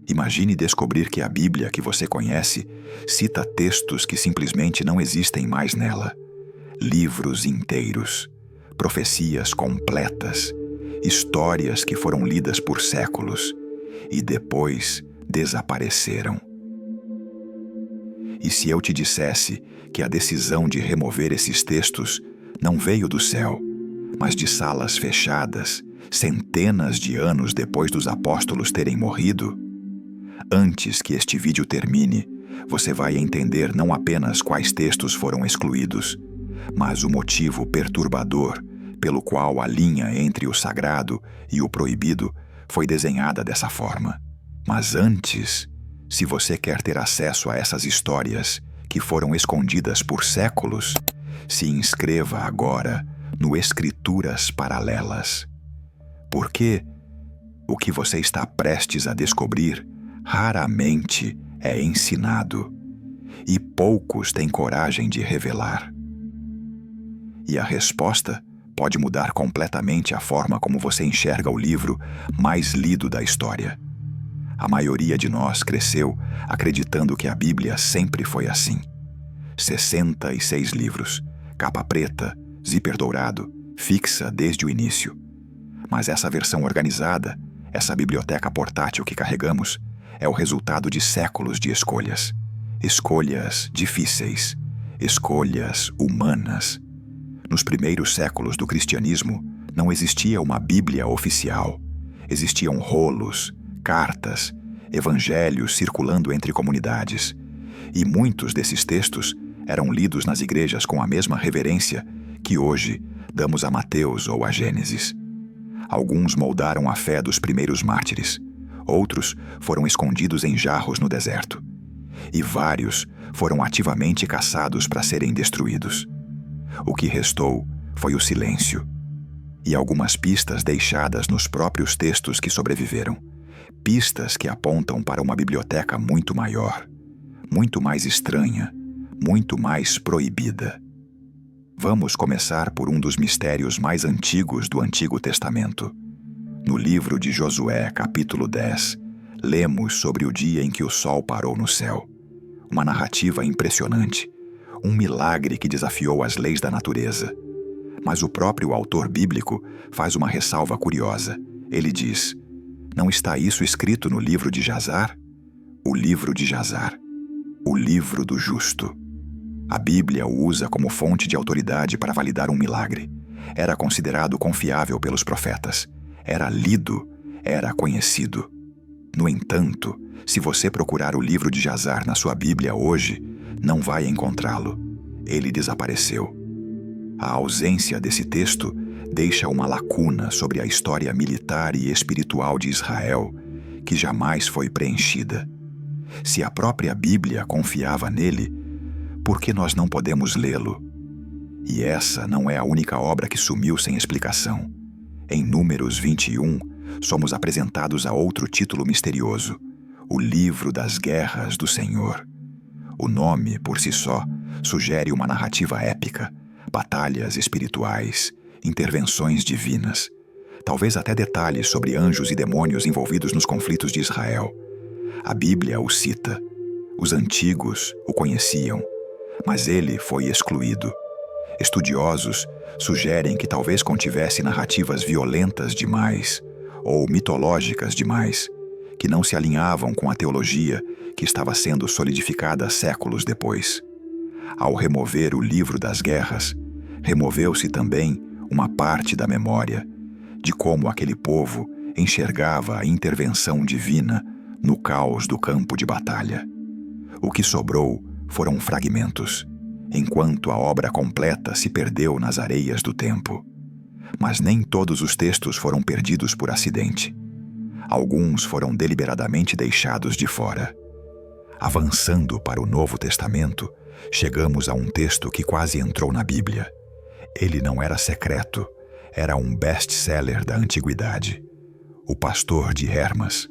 Imagine descobrir que a Bíblia que você conhece cita textos que simplesmente não existem mais nela. Livros inteiros, profecias completas, histórias que foram lidas por séculos e depois desapareceram. E se eu te dissesse que a decisão de remover esses textos não veio do céu, mas de salas fechadas, centenas de anos depois dos apóstolos terem morrido? Antes que este vídeo termine, você vai entender não apenas quais textos foram excluídos, mas o motivo perturbador pelo qual a linha entre o sagrado e o proibido foi desenhada dessa forma. Mas antes, se você quer ter acesso a essas histórias que foram escondidas por séculos, se inscreva agora no Escrituras Paralelas. Porque o que você está prestes a descobrir raramente é ensinado, e poucos têm coragem de revelar. E a resposta pode mudar completamente a forma como você enxerga o livro mais lido da história. A maioria de nós cresceu acreditando que a Bíblia sempre foi assim. 66 livros, capa preta, zíper dourado, fixa desde o início. Mas essa versão organizada, essa biblioteca portátil que carregamos, é o resultado de séculos de escolhas. Escolhas difíceis, escolhas humanas. Nos primeiros séculos do cristianismo, não existia uma Bíblia oficial. Existiam rolos, cartas, evangelhos circulando entre comunidades. E muitos desses textos eram lidos nas igrejas com a mesma reverência que hoje damos a Mateus ou a Gênesis. Alguns moldaram a fé dos primeiros mártires. Outros foram escondidos em jarros no deserto. E vários foram ativamente caçados para serem destruídos. O que restou foi o silêncio e algumas pistas deixadas nos próprios textos que sobreviveram. Pistas que apontam para uma biblioteca muito maior, muito mais estranha, muito mais proibida. Vamos começar por um dos mistérios mais antigos do Antigo Testamento. No livro de Josué, capítulo 10, lemos sobre o dia em que o sol parou no céu. Uma narrativa impressionante, um milagre que desafiou as leis da natureza. Mas o próprio autor bíblico faz uma ressalva curiosa. Ele diz: não está isso escrito no livro de Jazar? O livro de Jazar, o livro do justo. A Bíblia o usa como fonte de autoridade para validar um milagre. Era considerado confiável pelos profetas. Era lido, era conhecido. No entanto, se você procurar o livro de Jazar na sua Bíblia hoje, não vai encontrá-lo. Ele desapareceu. A ausência desse texto deixa uma lacuna sobre a história militar e espiritual de Israel, que jamais foi preenchida. Se a própria Bíblia confiava nele, por que nós não podemos lê-lo? E essa não é a única obra que sumiu sem explicação. Em Números 21, somos apresentados a outro título misterioso: o Livro das Guerras do Senhor. O nome, por si só, sugere uma narrativa épica, batalhas espirituais, intervenções divinas, talvez até detalhes sobre anjos e demônios envolvidos nos conflitos de Israel. A Bíblia o cita. Os antigos o conheciam, mas ele foi excluído. Estudiosos sugerem que talvez contivesse narrativas violentas demais ou mitológicas demais, que não se alinhavam com a teologia que estava sendo solidificada séculos depois. Ao remover o livro das guerras, removeu-se também uma parte da memória de como aquele povo enxergava a intervenção divina no caos do campo de batalha. O que sobrou foram fragmentos, enquanto a obra completa se perdeu nas areias do tempo. Mas nem todos os textos foram perdidos por acidente. Alguns foram deliberadamente deixados de fora. Avançando para o Novo Testamento, chegamos a um texto que quase entrou na Bíblia. Ele não era secreto, era um best-seller da antiguidade. O Pastor de Hermas.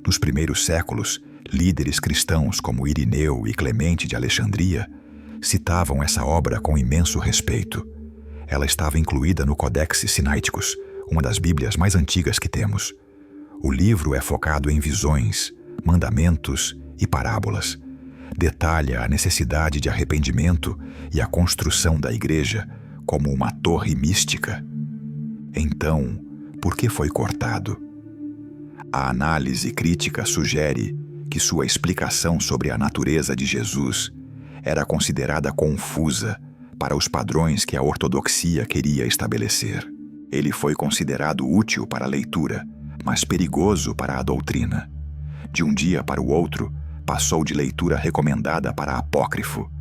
Nos primeiros séculos, líderes cristãos como Irineu e Clemente de Alexandria citavam essa obra com imenso respeito. Ela estava incluída no Codex Sinaiticus, uma das Bíblias mais antigas que temos. O livro é focado em visões, mandamentos e parábolas. Detalha a necessidade de arrependimento e a construção da igreja como uma torre mística. Então, por que foi cortado? A análise crítica sugere que sua explicação sobre a natureza de Jesus era considerada confusa para os padrões que a ortodoxia queria estabelecer. Ele foi considerado útil para a leitura, mas perigoso para a doutrina. De um dia para o outro, passou de leitura recomendada para apócrifo,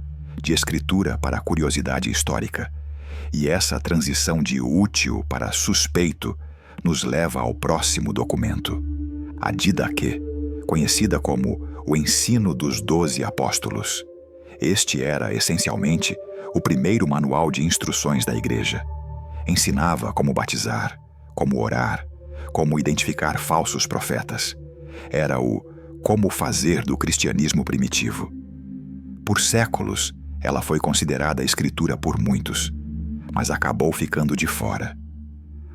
de escritura para curiosidade histórica. E essa transição de útil para suspeito nos leva ao próximo documento, a Didaquê, conhecida como o Ensino dos 12 Apóstolos. Este era, essencialmente, o primeiro manual de instruções da igreja. Ensinava como batizar, como orar, como identificar falsos profetas. Era o como fazer do cristianismo primitivo. Por séculos, ela foi considerada escritura por muitos, mas acabou ficando de fora.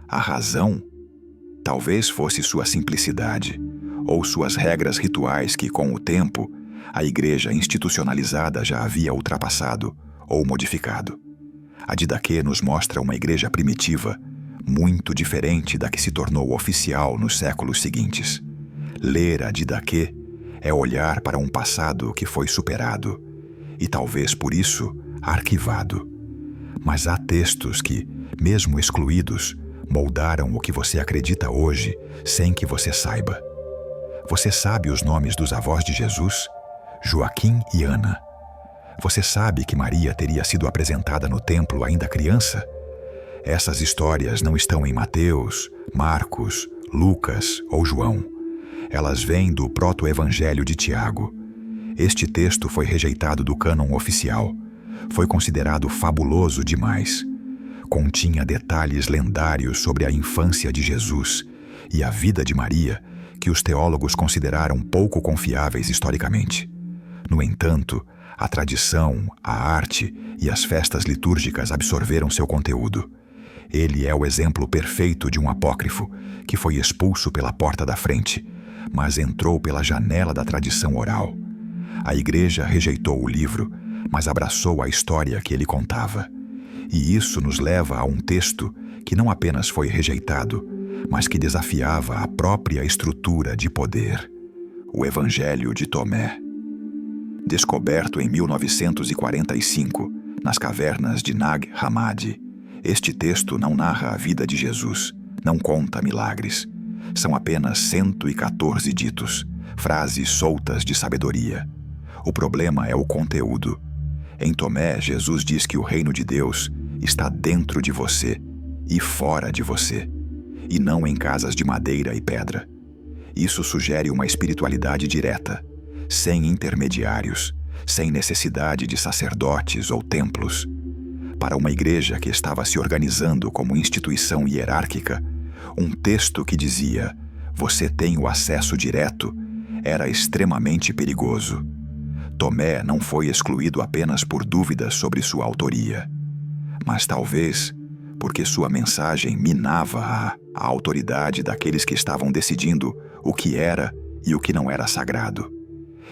A razão? Talvez fosse sua simplicidade, ou suas regras rituais que, com o tempo, a igreja institucionalizada já havia ultrapassado ou modificado. A Didaquê nos mostra uma igreja primitiva muito diferente da que se tornou oficial nos séculos seguintes. Ler a Didaquê é olhar para um passado que foi superado e talvez por isso arquivado. Mas há textos que, mesmo excluídos, moldaram o que você acredita hoje sem que você saiba. Você sabe os nomes dos avós de Jesus? Joaquim e Ana. Você sabe que Maria teria sido apresentada no templo ainda criança? Essas histórias não estão em Mateus, Marcos, Lucas ou João. Elas vêm do proto-evangelho de Tiago. Este texto foi rejeitado do cânon oficial. Foi considerado fabuloso demais. Continha detalhes lendários sobre a infância de Jesus e a vida de Maria que os teólogos consideraram pouco confiáveis historicamente. No entanto, a tradição, a arte e as festas litúrgicas absorveram seu conteúdo. Ele é o exemplo perfeito de um apócrifo que foi expulso pela porta da frente, mas entrou pela janela da tradição oral. A igreja rejeitou o livro, mas abraçou a história que ele contava. E isso nos leva a um texto que não apenas foi rejeitado, mas que desafiava a própria estrutura de poder: o Evangelho de Tomé. Descoberto em 1945, nas cavernas de Nag Hammadi, este texto não narra a vida de Jesus, não conta milagres. São apenas 114 ditos, frases soltas de sabedoria. O problema é o conteúdo. Em Tomé, Jesus diz que o reino de Deus está dentro de você e fora de você, e não em casas de madeira e pedra. Isso sugere uma espiritualidade direta, sem intermediários, sem necessidade de sacerdotes ou templos. Para uma igreja que estava se organizando como instituição hierárquica, um texto que dizia "você tem o acesso direto" era extremamente perigoso. Tomé não foi excluído apenas por dúvidas sobre sua autoria, mas talvez porque sua mensagem minava a autoridade daqueles que estavam decidindo o que era e o que não era sagrado.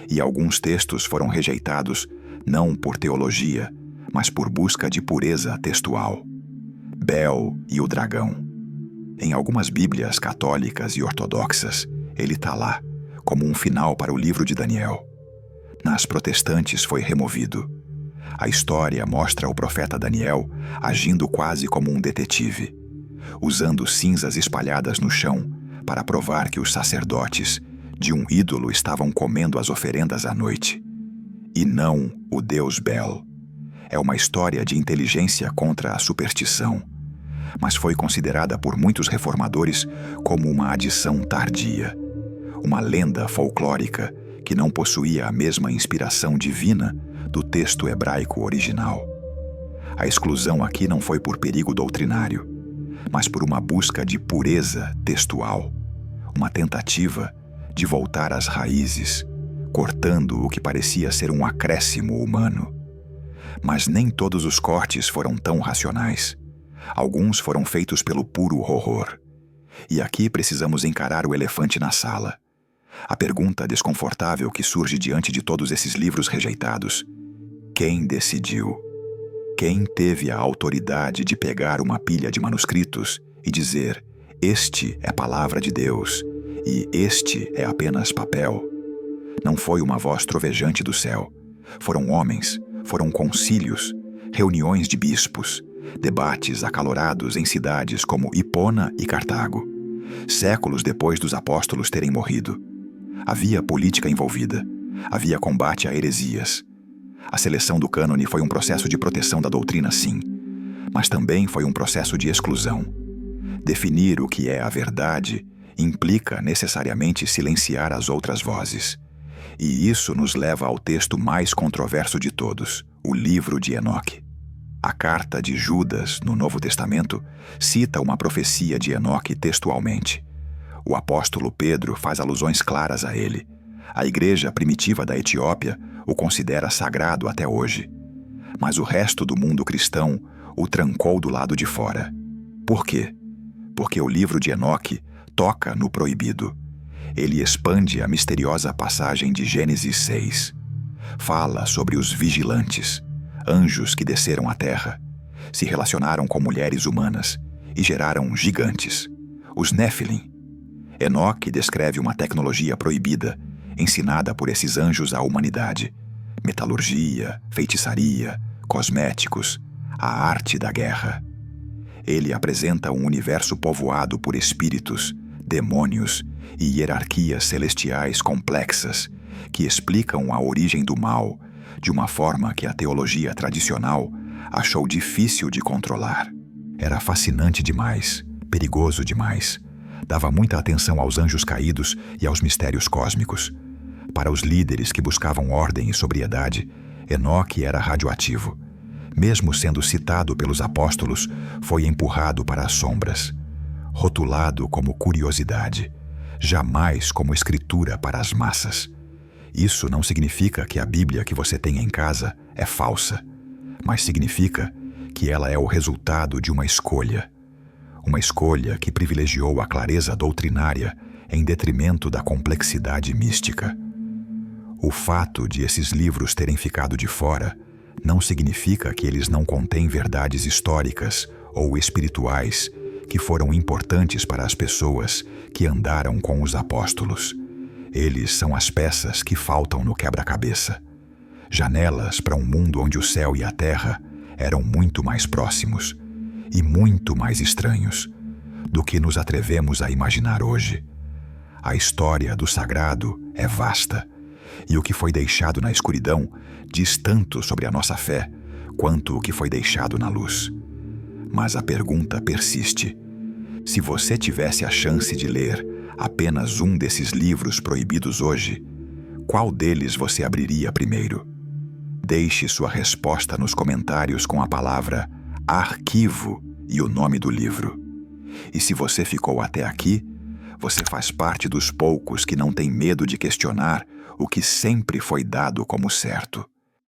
E alguns textos foram rejeitados não por teologia, mas por busca de pureza textual. Bel e o dragão. Em algumas bíblias católicas e ortodoxas, ele está lá, como um final para o livro de Daniel. Nas protestantes foi removido. A história mostra o profeta Daniel agindo quase como um detetive, usando cinzas espalhadas no chão para provar que os sacerdotes de um ídolo estavam comendo as oferendas à noite, e não o deus Bel. É uma história de inteligência contra a superstição, mas foi considerada por muitos reformadores como uma adição tardia, uma lenda folclórica que não possuía a mesma inspiração divina do texto hebraico original. A exclusão aqui não foi por perigo doutrinário, mas por uma busca de pureza textual, uma tentativa de voltar às raízes, cortando o que parecia ser um acréscimo humano. Mas nem todos os cortes foram tão racionais. Alguns foram feitos pelo puro horror. E aqui precisamos encarar o elefante na sala. A pergunta desconfortável que surge diante de todos esses livros rejeitados: quem decidiu? Quem teve a autoridade de pegar uma pilha de manuscritos e dizer: este é palavra de Deus e este é apenas papel? Não foi uma voz trovejante do céu. Foram homens, foram concílios, reuniões de bispos, debates acalorados em cidades como Hipona e Cartago, séculos depois dos apóstolos terem morrido. Havia política envolvida, havia combate a heresias. A seleção do cânone foi um processo de proteção da doutrina, sim, mas também foi um processo de exclusão. Definir o que é a verdade implica necessariamente silenciar as outras vozes. E isso nos leva ao texto mais controverso de todos, o livro de Enoque. A carta de Judas, no Novo Testamento, cita uma profecia de Enoque textualmente. O apóstolo Pedro faz alusões claras a ele. A igreja primitiva da Etiópia o considera sagrado até hoje. Mas o resto do mundo cristão o trancou do lado de fora. Por quê? Porque o livro de Enoque toca no proibido. Ele expande a misteriosa passagem de Gênesis 6. Fala sobre os vigilantes, anjos que desceram à terra, se relacionaram com mulheres humanas e geraram gigantes, os Néfilim. Enoque descreve uma tecnologia proibida, ensinada por esses anjos à humanidade: metalurgia, feitiçaria, cosméticos, a arte da guerra. Ele apresenta um universo povoado por espíritos, demônios e hierarquias celestiais complexas que explicam a origem do mal de uma forma que a teologia tradicional achou difícil de controlar. Era fascinante demais, perigoso demais. Dava muita atenção aos anjos caídos e aos mistérios cósmicos. Para os líderes que buscavam ordem e sobriedade, Enoque era radioativo. Mesmo sendo citado pelos apóstolos, foi empurrado para as sombras. Rotulado como curiosidade, jamais como escritura para as massas. Isso não significa que a Bíblia que você tem em casa é falsa, mas significa que ela é o resultado de uma escolha. Uma escolha que privilegiou a clareza doutrinária em detrimento da complexidade mística. O fato de esses livros terem ficado de fora não significa que eles não contêm verdades históricas ou espirituais que foram importantes para as pessoas que andaram com os apóstolos. Eles são as peças que faltam no quebra-cabeça. Janelas para um mundo onde o céu e a terra eram muito mais próximos e muito mais estranhos do que nos atrevemos a imaginar hoje. A história do sagrado é vasta, e o que foi deixado na escuridão diz tanto sobre a nossa fé quanto o que foi deixado na luz. Mas a pergunta persiste: se você tivesse a chance de ler apenas um desses livros proibidos hoje, qual deles você abriria primeiro? Deixe sua resposta nos comentários com a palavra arquivo e o nome do livro. E se você ficou até aqui, você faz parte dos poucos que não têm medo de questionar o que sempre foi dado como certo.